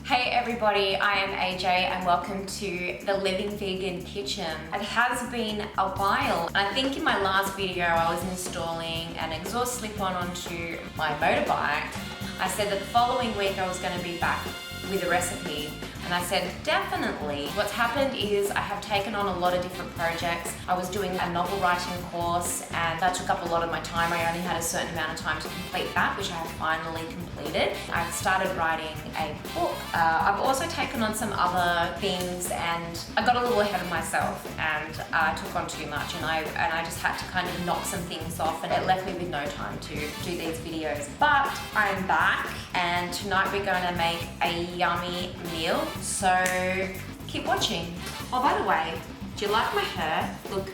Hey everybody, I am AJ and welcome to the Living Vegan Kitchen. It has been a while. I think in my last video I was installing an exhaust slip-on onto my motorbike. I said that the following week I was going to be back with a recipe, and I said definitely. What's happened is I have taken on a lot of different projects. I was doing a novel writing course and that took up a lot of my time. I only had a certain amount of time to complete that, which I have finally completed. I've started writing a book. I've also taken on some other things and I got a little ahead of myself and I took on too much, and I just had to kind of knock some things off, and it left me with no time to do these videos. But I'm back and tonight we're going to make a yummy meal, so keep watching. Oh, by the way, do you like my hair? Look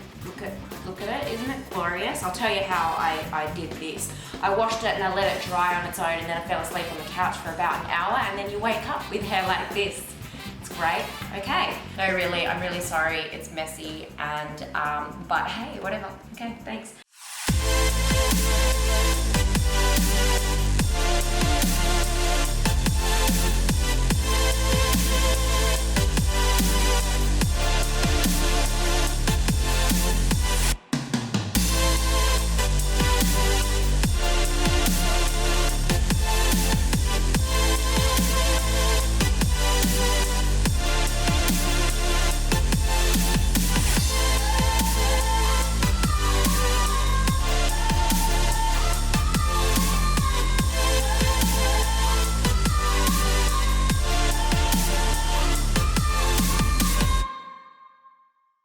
at it, isn't it glorious? I'll tell you how I did this. I washed it and I let it dry on its own, and then I fell asleep on the couch for about an hour, and then you wake up with hair like this. It's great. Okay. No, really, I'm really sorry. It's messy and, but hey, whatever. Okay, thanks.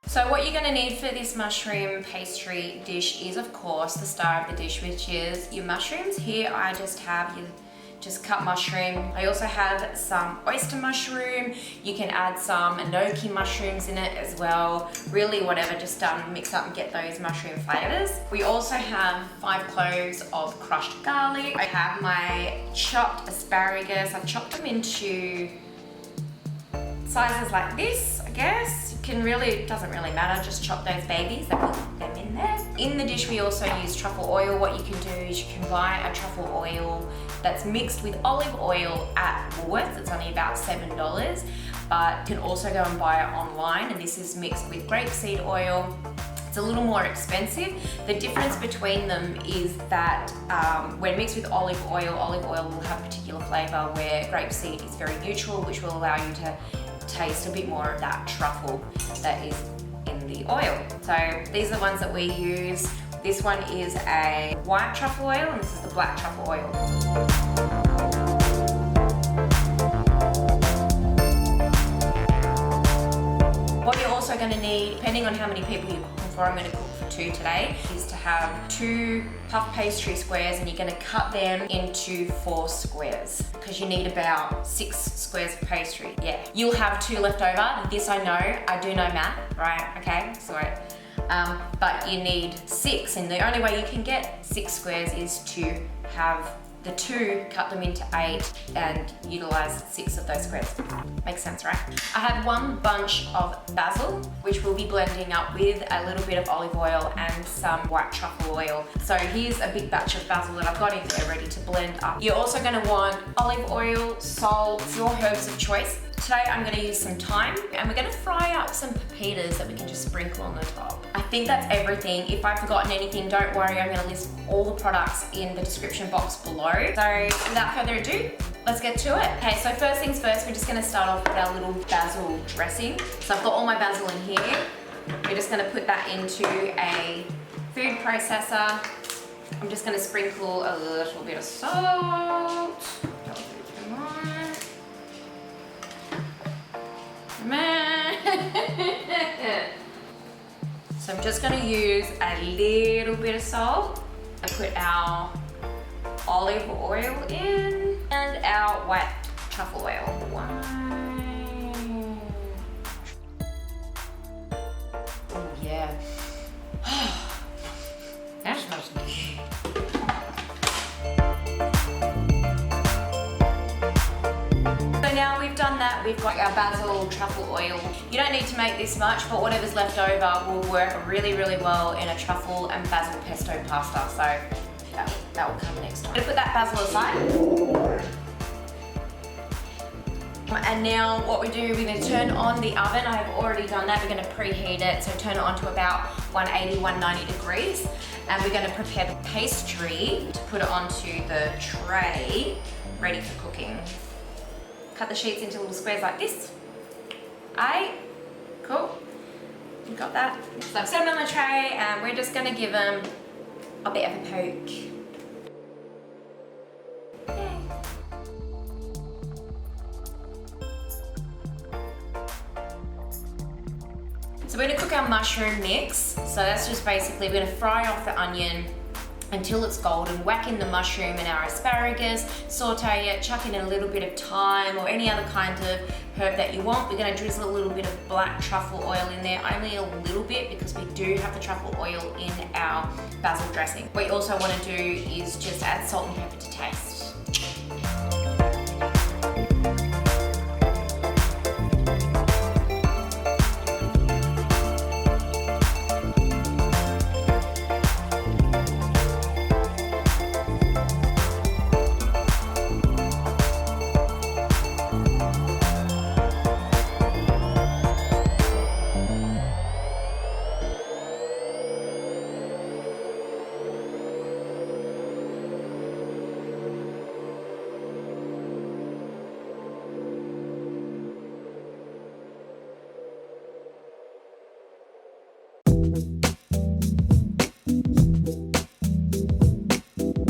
So what you're going to need for this mushroom pastry dish is, of course, the star of the dish, which is your mushrooms. Here I just have your cut mushroom. I also have some oyster mushroom. You can add some enoki mushrooms in it as well. Really whatever, just mix up and get those mushroom flavors. We also have 5 cloves of crushed garlic. I have my chopped asparagus. I've chopped them into sizes like this, I guess. It doesn't really matter, just chop those babies and put them in there. In the dish we also use truffle oil. What you can do is you can buy a truffle oil that's mixed with olive oil at Woolworths. It's only about $7, but you can also go and buy it online, and this is mixed with grapeseed oil. It's a little more expensive. The difference between them is that when mixed with olive oil will have a particular flavor, where grapeseed is very neutral, which will allow you to taste a bit more of that truffle that is in the oil. So these are the ones that we use. This one is a white truffle oil and this is the black truffle oil. What you're also going to need, depending on how many people you're cooking for, I'm going to cook for 2 today, is to have 2 puff pastry squares, and you're going to cut them into 4 squares because you need about 6 squares of pastry. Yeah, you'll have 2 left over. This I know, I do know math, right? Okay, sorry. But you need 6, and the only way you can get 6 squares is to have the 2, cut them into 8 and utilize 6 of those squares. Makes sense, right? I have 1 bunch of basil, which we'll be blending up with a little bit of olive oil and some white truffle oil. So here's a big batch of basil that I've got in there ready to blend up. You're also going to want olive oil, salt, your herbs of choice. Today I'm going to use some thyme, and we're going to fry up some pepitas that we can just sprinkle on the top. I think that's everything. If I've forgotten anything, don't worry, I'm going to list all the products in the description box below. So without further ado, let's get to it. Okay, so first things first, we're just going to start off with our little basil dressing. So I've got all my basil in here. We're just going to put that into a food processor. I'm just going to sprinkle a little bit of salt. So I'm just going to use a little bit of salt and put our olive oil in and our white truffle oil. Wow. Oh yeah. That smells good. So now we've done that, we've got our basil truffle oil. You don't need to make this much, but whatever's left over will work really, really well in a truffle and basil pesto pasta. So that will come next time. I'm gonna put that basil aside. And now what we do, we're going to turn on the oven. I've already done that. We're going to preheat it, so turn it on to about 180, 190 degrees. And we're going to prepare the pastry to put it onto the tray, ready for cooking. Cut the sheets into little squares like this. Aye, cool. You got that? So I've set them on the tray and we're just going to give them a bit of a poke. Yay. So we're gonna cook our mushroom mix. So that's just basically, we're gonna fry off the onion until it's golden, whack in the mushroom and our asparagus, saute it, chuck in a little bit of thyme or any other kind of herb that you want. We're gonna drizzle a little bit of black truffle oil in there, only a little bit because we do have the truffle oil in our basil dressing. What you also wanna do is just add salt and pepper to taste.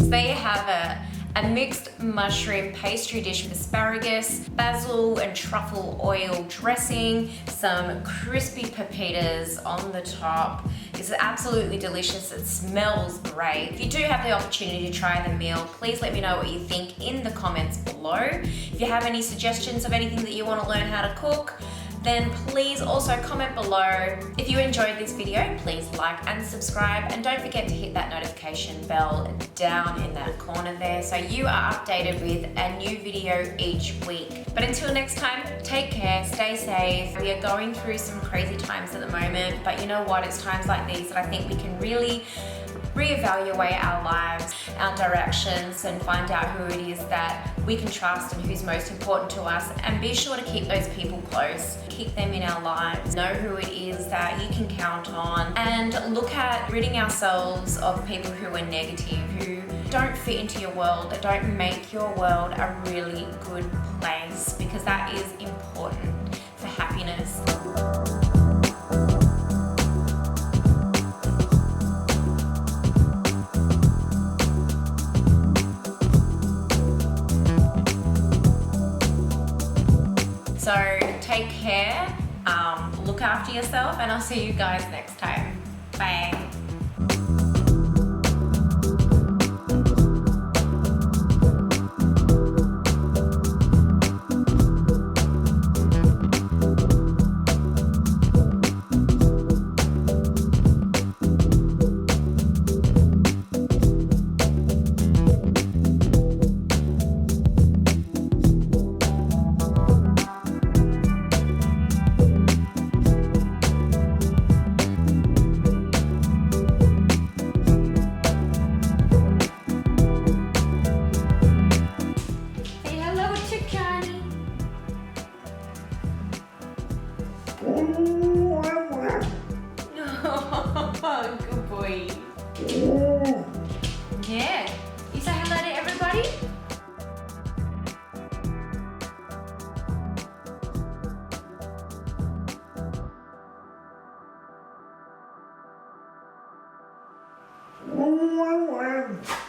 They have a mixed mushroom pastry dish with asparagus, basil and truffle oil dressing, some crispy pepitas on the top. It's absolutely delicious. It smells great. If you do have the opportunity to try the meal, please let me know what you think in the comments below. If you have any suggestions of anything that you want to learn how to cook, then please also comment below. If you enjoyed this video, please like and subscribe, and don't forget to hit that notification bell down in that corner there so you are updated with a new video each week. But until next time, take care, stay safe. We are going through some crazy times at the moment, but you know what? It's times like these that I think we can really reevaluate our lives, our directions, and find out who it is that we can trust and who's most important to us, and be sure to keep those people close, keep them in our lives, know who it is that you can count on, and look at ridding ourselves of people who are negative, who don't fit into your world, that don't make your world a really good place, because that is important for happiness. So take care, look after yourself, and I'll see you guys next time. Bye. Good boy. Yeah. You say hello to everybody? Wow.